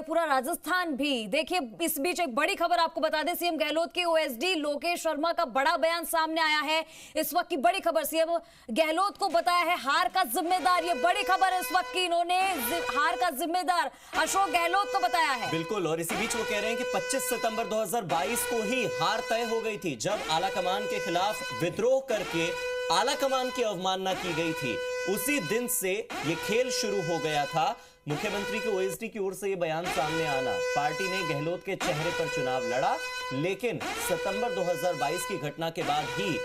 पूरा राजस्थान भी। देखिए, इस बीच एक बड़ी खबर आपको बता दें, सीएम गहलोत के ओएसडी लोकेश शर्मा का बड़ा बयान सामने आया है। इस वक्त की बड़ी खबर, सीएम गहलोत को बताया है हार का जिम्मेदार। ये बड़ी खबर है इस वक्त की, इन्होंने हार का जिम्मेदार अशोक गहलोत को बताया है। बिल्कुल, और इसी बीच वो कह रहे हैं कि 25 सितंबर 2022 को ही हार तय हो गई थी, जब आलाकमान के खिलाफ विद्रोह करके आलाकमान की अवमानना की गई थी। उसी दिन से ये खेल शुरू हो गया था। मुख्यमंत्री के ओएसडी की ओर से ये बयान सामने आना, पार्टी ने गहलोत के चेहरे पर चुनाव लड़ा, लेकिन सितंबर 2022 की घटना के बाद ही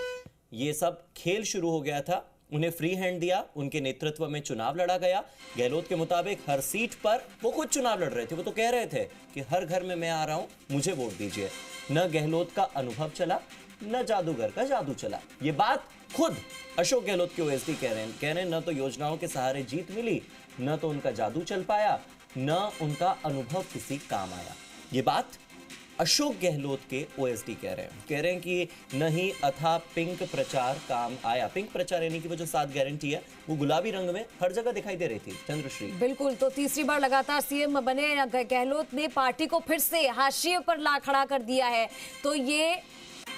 ये सब खेल शुरू हो गया था। उन्हें फ्री हैंड दिया, उनके नेतृत्व में चुनाव लड़ा गया। गहलोत के मुताबिक हर सीट पर वो खुद चुनाव लड़ रहे थे। वो तो कह रहे थे कि हर घर में मैं आ रहा हूं, मुझे वोट दीजिए। न गहलोत का अनुभव चला, न जादूगर का जादू चला। ये बात खुद अशोक गहलोत के ओएसडी कह रहे हैं न तो योजनाओं के सहारे जीत मिली, न तो उनका जादू चल पाया, न उनका अनुभव किसी काम आया। ये बात अशोक गहलोत के ओएसडी कह रहे हैं कि नहीं अथा पिंक प्रचार काम आया। पिंक प्रचार यानी कि वो जो 7 गारंटी है, वो गुलाबी रंग में हर जगह दिखाई दे रही थी। चंद्रश्री, बिल्कुल, तो तीसरी बार लगातार सीएम बने गहलोत ने पार्टी को फिर से हाशिए पर ला खड़ा कर दिया है। तो ये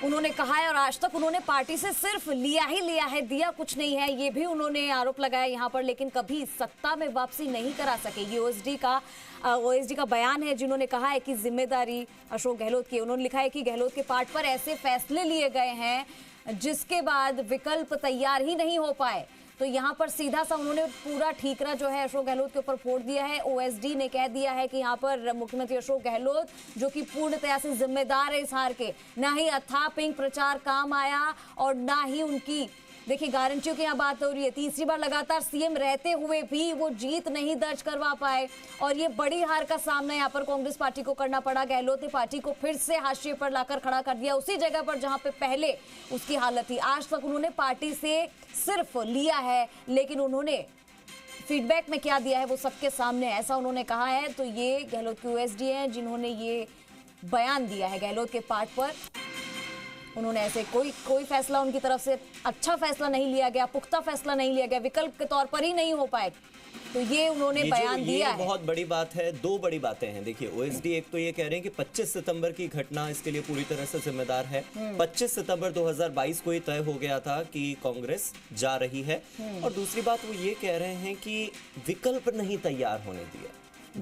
उन्होंने कहा है, और आज तक उन्होंने पार्टी से सिर्फ लिया ही लिया है, दिया कुछ नहीं है, ये भी उन्होंने आरोप लगाया यहाँ पर, लेकिन कभी सत्ता में वापसी नहीं करा सके। ये ओएसडी का बयान है, जिन्होंने कहा है कि जिम्मेदारी अशोक गहलोत की। उन्होंने लिखा है कि गहलोत के पार्ट पर ऐसे फैसले लिए गए हैं जिसके बाद विकल्प तैयार ही नहीं हो पाए। तो यहाँ पर सीधा सा उन्होंने पूरा ठीकरा जो है अशोक गहलोत के ऊपर फोड़ दिया है। ओएसडी ने कह दिया है कि यहाँ पर मुख्यमंत्री अशोक गहलोत, जो कि पूर्णतया से जिम्मेदार है इस हार के, ना ही अथाह पिंक प्रचार काम आया और ना ही उनकी, देखिए, गारंटियों की यहाँ बात हो रही है। तीसरी बार लगातार सीएम रहते हुए भी वो जीत नहीं दर्ज करवा पाए और ये बड़ी हार का सामना यहाँ पर कांग्रेस पार्टी को करना पड़ा। गहलोत ने पार्टी को फिर से हाशिए पर लाकर खड़ा कर दिया, उसी जगह पर जहां पे पहले उसकी हालत थी। आज तक उन्होंने पार्टी से सिर्फ लिया है, लेकिन उन्होंने फीडबैक में क्या दिया है वो सबके सामने, ऐसा उन्होंने कहा है। तो ये गहलोत के ओएसडी हैं जिन्होंने ये बयान दिया है गहलोत के पार्ट पर। उन्होंने ऐसे कोई फैसला उनकी तरफ से अच्छा फैसला नहीं लिया गया, पुख्ता फैसला नहीं लिया गया, विकल्प के तौर पर ही नहीं हो पाए। तो ये उन्होंने बयान दिया है। बहुत बड़ी बात है। दो बड़ी बातें हैं। देखिए, ओएसडी एक तो ये कह रहे हैं कि 25 सितंबर की घटना इसके लिए पूरी तरह से जिम्मेदार है। 25 सितंबर 2022 को ही तय हो गया था कि कांग्रेस जा रही है। और दूसरी बात वो ये कह रहे हैं कि विकल्प नहीं तैयार होने दिया।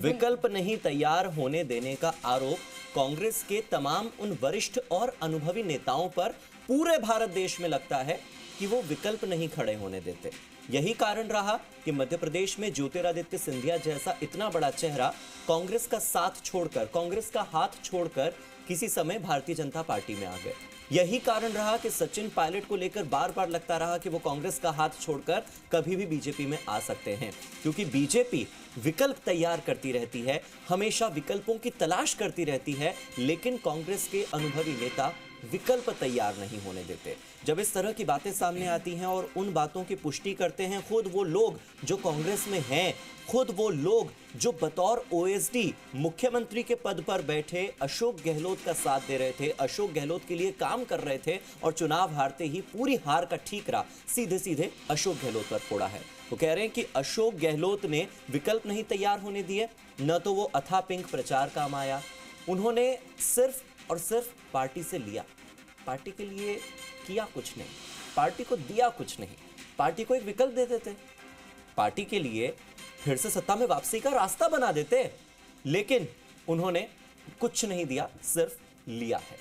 विकल्प नहीं तैयार होने देने का आरोप कांग्रेस के तमाम उन वरिष्ठ और अनुभवी नेताओं पर पूरे भारत देश में लगता है कि वो विकल्प नहीं खड़े होने देते। यही कारण रहा कि मध्य प्रदेश में ज्योतिरादित्य सिंधिया जैसा इतना बड़ा चेहरा कांग्रेस का साथ छोड़कर, कांग्रेस का हाथ छोड़कर किसी समय भारतीय जनता पार्टी में आ गए। यही कारण रहा कि सचिन पायलट को लेकर बार बार लगता रहा कि वो कांग्रेस का हाथ छोड़कर कभी भी बीजेपी में आ सकते हैं, क्योंकि बीजेपी विकल्प तैयार करती रहती है, हमेशा विकल्पों की तलाश करती रहती है, लेकिन कांग्रेस के अनुभवी नेता विकल्प तैयार नहीं होने देते। जब इस तरह की बातें सामने आती हैं और उन बातों की पुष्टि करते हैं खुद वो लोग जो कांग्रेस में हैं, खुद वो लोग जो बतौर ओएसडी मुख्यमंत्री के पद पर बैठे अशोक गहलोत का साथ दे रहे थे, अशोक गहलोत के लिए काम कर रहे थे, और चुनाव हारते ही पूरी हार का ठीकरा सीधे सीधे अशोक गहलोत पर फोड़ा है। वो कह रहे हैं कि अशोक गहलोत ने विकल्प नहीं तैयार होने दिए, न तो वो अथा पिंक प्रचार काम आया। उन्होंने सिर्फ और सिर्फ पार्टी से लिया, पार्टी के लिए किया कुछ नहीं, पार्टी को दिया कुछ नहीं। पार्टी को एक विकल्प दे देते, पार्टी के लिए फिर से सत्ता में वापसी का रास्ता बना देते, लेकिन उन्होंने कुछ नहीं दिया, सिर्फ लिया है।